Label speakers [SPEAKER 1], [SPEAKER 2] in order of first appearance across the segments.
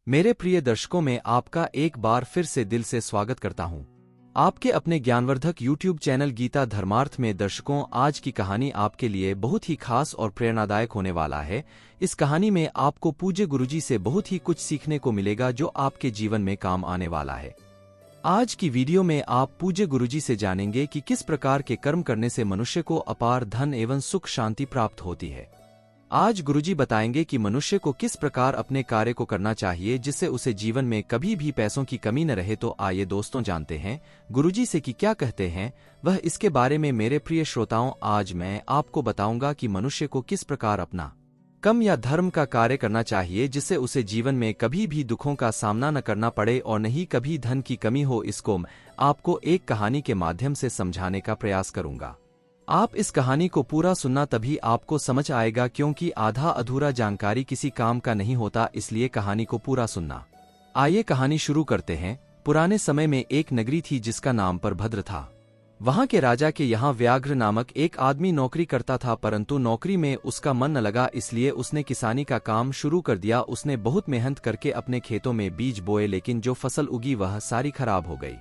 [SPEAKER 1] मेरे प्रिय दर्शकों में आपका एक बार फिर से दिल से स्वागत करता हूं। आपके अपने ज्ञानवर्धक YouTube चैनल गीता धर्मार्थ में दर्शकों, आज की कहानी आपके लिए बहुत ही खास और प्रेरणादायक होने वाला है। इस कहानी में आपको पूज्य गुरुजी से बहुत ही कुछ सीखने को मिलेगा जो आपके जीवन में काम आने वाला है। आज की वीडियो में आप पूज्य गुरुजी से जानेंगे कि किस प्रकार के कर्म करने से मनुष्य को अपार धन एवं सुख शांति प्राप्त होती है। आज गुरुजी बताएंगे कि मनुष्य को किस प्रकार अपने कार्य को करना चाहिए जिससे उसे जीवन में कभी भी पैसों की कमी न रहे। तो आइए दोस्तों जानते हैं गुरुजी से कि क्या कहते हैं वह इसके बारे में। मेरे प्रिय श्रोताओं, आज मैं आपको बताऊंगा कि मनुष्य को किस प्रकार अपना कर्म या धर्म का कार्य करना चाहिए जिससे उसे जीवन में कभी भी दुखों का सामना न करना पड़े और न ही कभी धन की कमी हो। इसको मैं आपको एक कहानी के माध्यम से समझाने का प्रयास करूंगा। आप इस कहानी को पूरा सुनना, तभी आपको समझ आएगा, क्योंकि आधा अधूरा जानकारी किसी काम का नहीं होता, इसलिए कहानी को पूरा सुनना। आइए कहानी शुरू करते हैं। पुराने समय में एक नगरी थी जिसका नाम परभद्र था। वहां के राजा के यहाँ व्याघ्र नामक एक आदमी नौकरी करता था, परंतु नौकरी में उसका मन न लगा, इसलिए उसने किसानी का काम शुरू कर दिया। उसने बहुत मेहनत करके अपने खेतों में बीज बोए, लेकिन जो फसल उगी वह सारी खराब हो गई।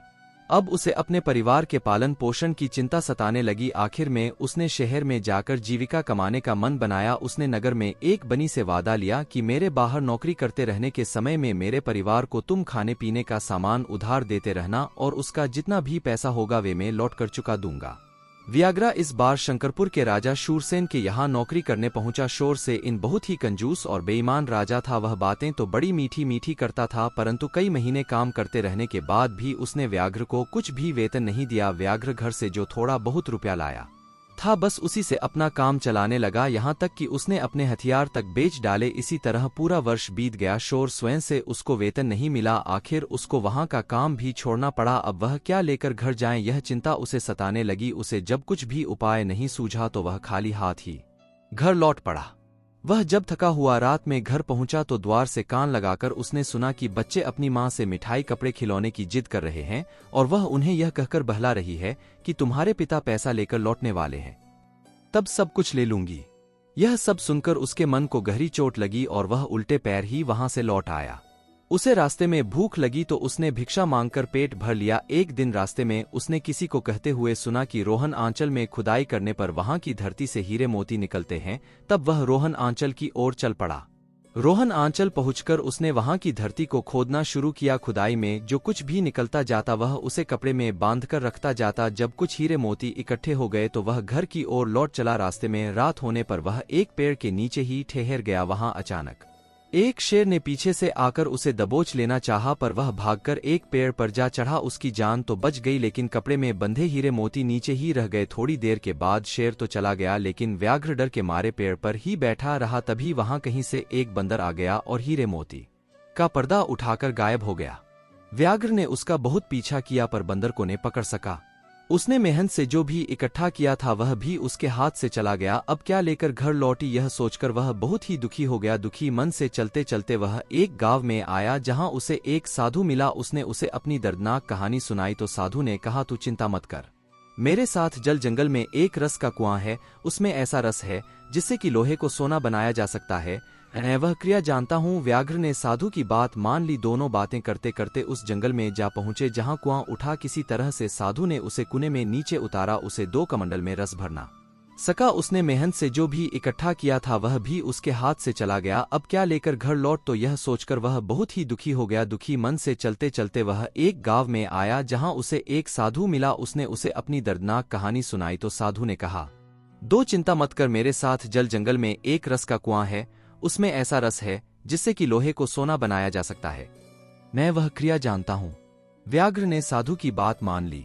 [SPEAKER 1] अब उसे अपने परिवार के पालन पोषण की चिंता सताने लगी। आखिर में उसने शहर में जाकर जीविका कमाने का मन बनाया। उसने नगर में एक बनी से वादा लिया कि मेरे बाहर नौकरी करते रहने के समय में मेरे परिवार को तुम खाने पीने का सामान उधार देते रहना और उसका जितना भी पैसा होगा वे मैं लौट कर चुका दूंगा। व्याघ्र इस बार शंकरपुर के राजा शूरसेन के यहाँ नौकरी करने पहुंचा। शूरसेन बहुत ही कंजूस और बेईमान राजा था। वह बातें तो बड़ी मीठी मीठी करता था, परंतु कई महीने काम करते रहने के बाद भी उसने व्याघ्र को कुछ भी वेतन नहीं दिया। व्याघ्र घर से जो थोड़ा बहुत रुपया लाया था बस उसी से अपना काम चलाने लगा, यहाँ तक कि उसने अपने हथियार तक बेच डाले। इसी तरह पूरा वर्ष बीत गया। शोर स्वयं से उसको वेतन नहीं मिला। आखिर उसको वहां का काम भी छोड़ना पड़ा। अब वह क्या लेकर घर जाए, यह चिंता उसे सताने लगी। उसे जब कुछ भी उपाय नहीं सूझा तो वह खाली हाथ ही घर लौट पड़ा। वह जब थका हुआ रात में घर पहुंचा तो द्वार से कान लगाकर उसने सुना कि बच्चे अपनी मां से मिठाई कपड़े खिलौने की जिद कर रहे हैं और वह उन्हें यह कहकर बहला रही है कि तुम्हारे पिता पैसा लेकर लौटने वाले हैं, तब सब कुछ ले लूंगी। यह सब सुनकर उसके मन को गहरी चोट लगी और वह उल्टे पैर ही वहां से लौट आया। उसे रास्ते में भूख लगी तो उसने भिक्षा मांगकर पेट भर लिया। एक दिन रास्ते में उसने किसी को कहते हुए सुना कि रोहन आंचल में खुदाई करने पर वहां की धरती से हीरे मोती निकलते हैं। तब वह रोहन आंचल की ओर चल पड़ा। रोहन आंचल पहुंचकर उसने वहां की धरती को खोदना शुरू किया। खुदाई में जो कुछ भी निकलता जाता वह उसे कपड़े में बांधकर रखता जाता। जब कुछ हीरे मोती इकट्ठे हो गए तो वह घर की ओर लौट चला। रास्ते में रात होने पर वह एक पेड़ के नीचे ही ठहर गया। वहां अचानक एक शेर ने पीछे से आकर उसे दबोच लेना चाहा, पर वह भागकर एक पेड़ पर जा चढ़ा। उसकी जान तो बच गई, लेकिन कपड़े में बंधे हीरे मोती नीचे ही रह गए। थोड़ी देर के बाद शेर तो चला गया, लेकिन व्याघ्र डर के मारे पेड़ पर ही बैठा रहा। तभी वहां कहीं से एक बंदर आ गया और हीरे मोती का पर्दा उठाकर गायब हो गया। व्याघ्र ने उसका बहुत पीछा किया पर बंदर को नहीं पकड़ सका। उसने मेहनत से जो भी इकट्ठा किया था वह भी उसके हाथ से चला गया। अब क्या लेकर घर लौटी, यह सोचकर वह बहुत ही दुखी हो गया। दुखी मन से चलते चलते वह एक गांव में आया जहां उसे एक साधु मिला। उसने उसे अपनी दर्दनाक कहानी सुनाई तो साधु ने कहा, तू चिंता मत कर, मेरे साथ जल जंगल में एक रस का कुआं है। उसमें ऐसा रस है जिससे कि लोहे को सोना बनाया जा सकता है। मैं वह क्रिया जानता हूँ। व्याघ्र ने साधु की बात मान ली। दोनों बातें करते करते उस जंगल में जा पहुंचे जहां कुआं उठा। किसी तरह से साधु ने उसे कुएं में नीचे उतारा। उसे 2 कमंडल में रस भरना सका। उसने मेहनत से जो भी इकट्ठा किया था वह भी उसके हाथ से चला गया। अब क्या लेकर घर लौट, तो यह सोचकर वह बहुत ही दुखी हो गया। दुखी मन से चलते चलते वह एक गांव में आया जहां उसे एक साधु मिला। उसने उसे अपनी दर्दनाक कहानी सुनाई तो साधु ने कहा, 2 चिंता मत कर, मेरे साथ जल जंगल में एक रस का कुआं है। उसमें ऐसा रस है जिससे कि लोहे को सोना बनाया जा सकता है। मैं वह क्रिया जानता हूं। व्याघ्र ने साधु की बात मान ली।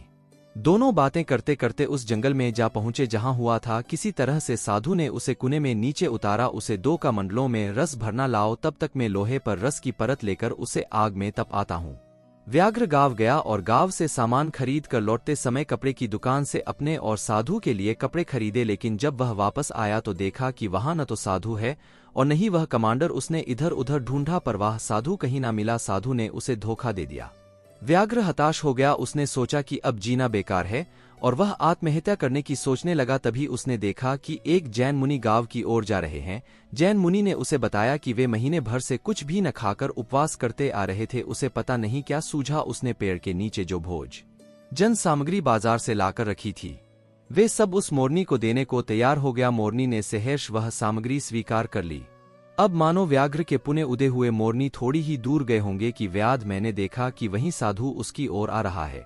[SPEAKER 1] दोनों बातें करते करते उस जंगल में जा पहुंचे जहां हुआ था। किसी तरह से साधु ने उसे कुएं में नीचे उतारा। उसे 2 कमंडलों में रस भरना लाओ, तब तक मैं लोहे पर रस की परत लेकर उसे आग में तप आता हूं। व्याघ्र गांव गया और गांव से सामान खरीद कर लौटते समय कपड़े की दुकान से अपने और साधु के लिए कपड़े खरीदे। लेकिन जब वह वापस आया तो देखा कि वहां न तो साधु है और न ही वह कमांडर। उसने इधर उधर ढूंढा पर वह साधु कहीं ना मिला। साधु ने उसे धोखा दे दिया। व्याघ्र हताश हो गया। उसने सोचा कि अब जीना बेकार है और वह आत्महत्या करने की सोचने लगा। तभी उसने देखा कि एक जैन मुनि गांव की ओर जा रहे हैं। जैन मुनि ने उसे बताया कि वे महीने भर से कुछ भी न खाकर उपवास करते आ रहे थे। उसे पता नहीं क्या सूझा, उसने पेड़ के नीचे जो भोज जन सामग्री बाजार से लाकर रखी थी वे सब उस मोरनी को देने को तैयार हो गया। मोरनी ने सहर्ष वह सामग्री स्वीकार कर ली। अब मानो व्याघ्र के पुणे उदे हुए मोरनी थोड़ी ही दूर गए होंगे कि व्याध मैंने देखा कि वहीं साधु उसकी ओर आ रहा है।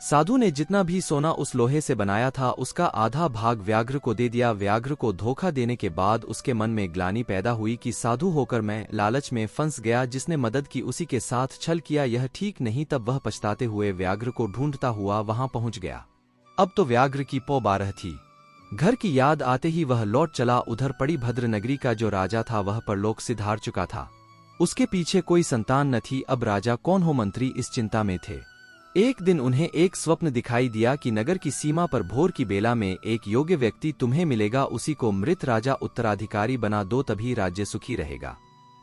[SPEAKER 1] साधु ने जितना भी सोना उस लोहे से बनाया था उसका आधा भाग व्याघ्र को दे दिया। व्याघ्र को धोखा देने के बाद उसके मन में ग्लानि पैदा हुई कि साधु होकर मैं लालच में फंस गया। जिसने मदद की उसी के साथ छल किया, यह ठीक नहीं। तब वह पछताते हुए व्याघ्र को ढूंढता हुआ वहां पहुंच गया। अब तो व्याघ्र की पौ 12 थी। घर की याद आते ही वह लौट चला। उधर पड़ी भद्र नगरी का जो राजा था वह परलोक सिधार चुका था। उसके पीछे कोई संतान न थी। अब राजा कौन हो, मंत्री इस चिंता में थे। एक दिन उन्हें एक स्वप्न दिखाई दिया कि नगर की सीमा पर भोर की बेला में एक योग्य व्यक्ति तुम्हें मिलेगा, उसी को मृत राजा उत्तराधिकारी बना दो, तभी राज्य सुखी रहेगा।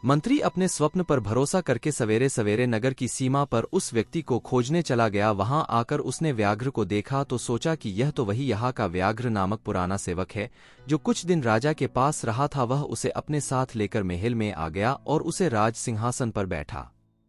[SPEAKER 1] मंत्री अपने स्वप्न पर भरोसा करके सवेरे सवेरे नगर की सीमा पर उस व्यक्ति को खोजने चला गया। वहां आकर उसने व्याघ्र को देखा तो सोचा कि यह तो वही यहाँ का व्याघ्र नामक पुराना सेवक है जो कुछ दिन राजा के पास रहा था। वह उसे अपने साथ लेकर महल में आ गया और उसे राज सिंहासन पर बैठा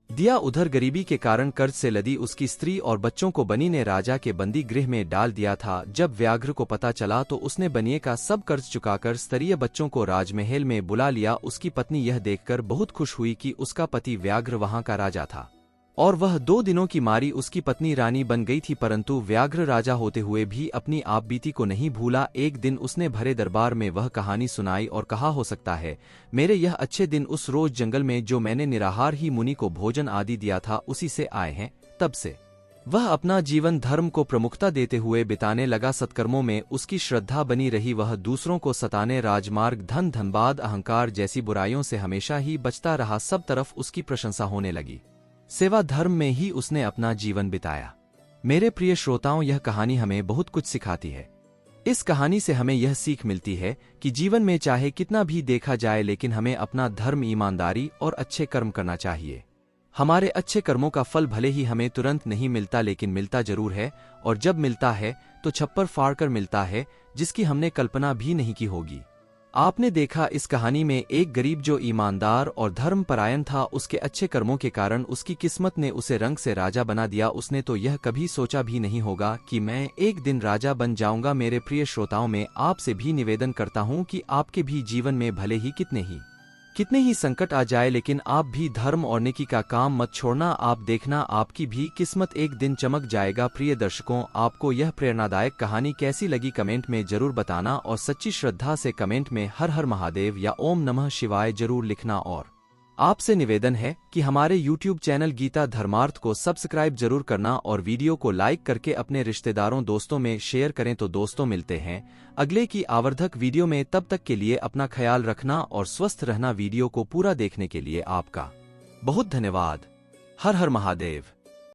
[SPEAKER 1] दिया। उधर गरीबी के कारण कर्ज से लदी उसकी स्त्री और बच्चों को बनी ने राजा के बंदी गृह में डाल दिया था। जब व्याघ्र को पता चला तो उसने बनिए का सब कर्ज चुकाकर स्तरीय बच्चों को राजमहल में बुला लिया। उसकी पत्नी यह देखकर बहुत खुश हुई कि उसका पति व्याघ्र वहां का राजा था और वह 2 दिनों की मारी उसकी पत्नी रानी बन गई थी। परंतु व्याघ्र राजा होते हुए भी अपनी आपबीती को नहीं भूला। एक दिन उसने भरे दरबार में वह कहानी सुनाई और कहा, हो सकता है मेरे यह अच्छे दिन उस रोज जंगल में जो मैंने निराहार ही मुनि को भोजन आदि दिया था उसी से आए हैं। तब से वह अपना जीवन धर्म को प्रमुखता देते हुए बिताने लगा। सत्कर्मों में उसकी श्रद्धा बनी रही। वह दूसरों को सताने, राजमार्ग, धन धनबाद, अहंकार जैसी बुराइयों से हमेशा ही बचता रहा। सब तरफ उसकी प्रशंसा होने लगी। सेवा धर्म में ही उसने अपना जीवन बिताया। मेरे प्रिय श्रोताओं, यह कहानी हमें बहुत कुछ सिखाती है। इस कहानी से हमें यह सीख मिलती है कि जीवन में चाहे कितना भी देखा जाए लेकिन हमें अपना धर्म, ईमानदारी और अच्छे कर्म करना चाहिए। हमारे अच्छे कर्मों का फल भले ही हमें तुरंत नहीं मिलता लेकिन मिलता जरूर है, और जब मिलता है तो छप्पर फाड़कर मिलता है जिसकी हमने कल्पना भी नहीं की होगी। आपने देखा इस कहानी में एक गरीब जो ईमानदार और धर्मपरायण था, उसके अच्छे कर्मों के कारण उसकी किस्मत ने उसे रंग से राजा बना दिया। उसने तो यह कभी सोचा भी नहीं होगा कि मैं एक दिन राजा बन जाऊंगा। मेरे प्रिय श्रोताओं, में आपसे भी निवेदन करता हूं कि आपके भी जीवन में भले ही कितने ही संकट आ जाए लेकिन आप भी धर्म और नेकी का काम मत छोड़ना। आप देखना आपकी भी किस्मत एक दिन चमक जाएगा। प्रिय दर्शकों, आपको यह प्रेरणादायक कहानी कैसी लगी कमेंट में जरूर बताना और सच्ची श्रद्धा से कमेंट में हर हर महादेव या ओम नमः शिवाय जरूर लिखना। और आपसे निवेदन है कि हमारे YouTube चैनल गीता धर्मार्थ को सब्सक्राइब जरूर करना और वीडियो को लाइक करके अपने रिश्तेदारों दोस्तों में शेयर करें। तो दोस्तों, मिलते हैं अगले की आवर्धक वीडियो में। तब तक के लिए अपना ख्याल रखना और स्वस्थ रहना। वीडियो को पूरा देखने के लिए आपका बहुत धन्यवाद। हर हर महादेव।